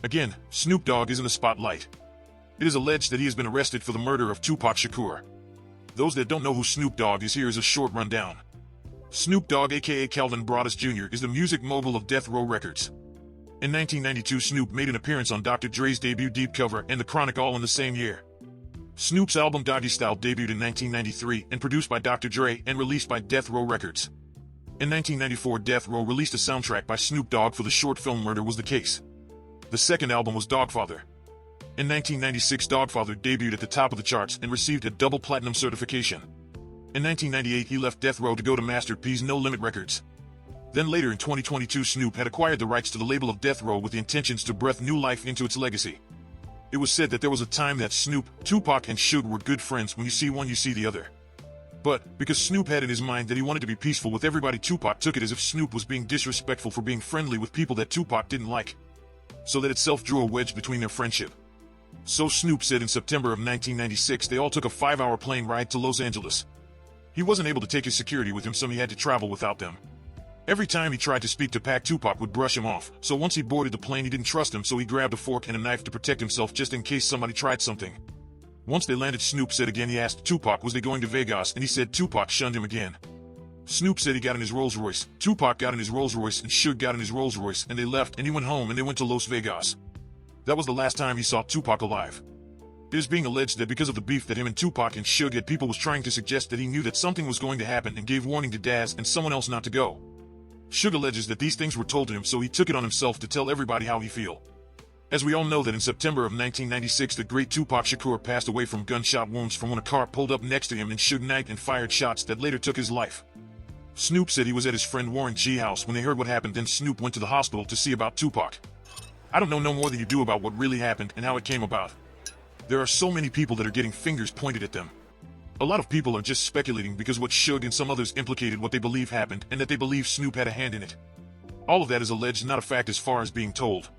Again, Snoop Dogg is in the spotlight. It is alleged that he has been arrested for the murder of Tupac Shakur. Those that don't know who Snoop Dogg is, here is a short rundown. Snoop Dogg, aka Calvin Broadus Jr., is the music mogul of Death Row Records. In 1992, Snoop made an appearance on Dr. Dre's debut Deep Cover and The Chronic all in the same year. Snoop's album Doggy Style debuted in 1993 and produced by Dr. Dre and released by Death Row Records. In 1994, Death Row released a soundtrack by Snoop Dogg for the short film Murder Was the Case. The second album was Dogfather. In 1996, Dogfather debuted at the top of the charts and received a double platinum certification. In 1998, he left Death Row to go to Master P's No Limit Records. Then later in 2022, Snoop had acquired the rights to the label of Death Row with the intentions to breathe new life into its legacy. It was said that there was a time that Snoop, Tupac, and Suge were good friends. When you see one, you see the other. But, because Snoop had in his mind that he wanted to be peaceful with everybody, Tupac took it as if Snoop was being disrespectful for being friendly with people that Tupac didn't like. So that itself drew a wedge between their friendship. So Snoop said in September of 1996 they all took a 5-hour plane ride to Los Angeles. He wasn't able to take his security with him, so he had to travel without them. Every time he tried to speak to Pac, Tupac would brush him off, so once he boarded the plane he didn't trust him, so he grabbed a fork and a knife to protect himself just in case somebody tried something. Once they landed, Snoop said again he asked Tupac was they going to Vegas, and he said Tupac shunned him again. Snoop said he got in his Rolls Royce, Tupac got in his Rolls Royce, and Suge got in his Rolls Royce, and they left, and he went home and they went to Las Vegas. That was the last time he saw Tupac alive. It is being alleged that because of the beef that him and Tupac and Suge had, people was trying to suggest that he knew that something was going to happen and gave warning to Daz and someone else not to go. Suge alleges that these things were told to him, so he took it on himself to tell everybody how he feel. As we all know that in September of 1996 the great Tupac Shakur passed away from gunshot wounds from when a car pulled up next to him and Suge Knight and fired shots that later took his life. Snoop said he was at his friend Warren G's house when they heard what happened, then Snoop went to the hospital to see about Tupac. I don't know no more than you do about what really happened and how it came about. There are so many people that are getting fingers pointed at them. A lot of people are just speculating because what Suge and some others implicated what they believe happened and that they believe Snoop had a hand in it. All of that is alleged, not a fact as far as being told.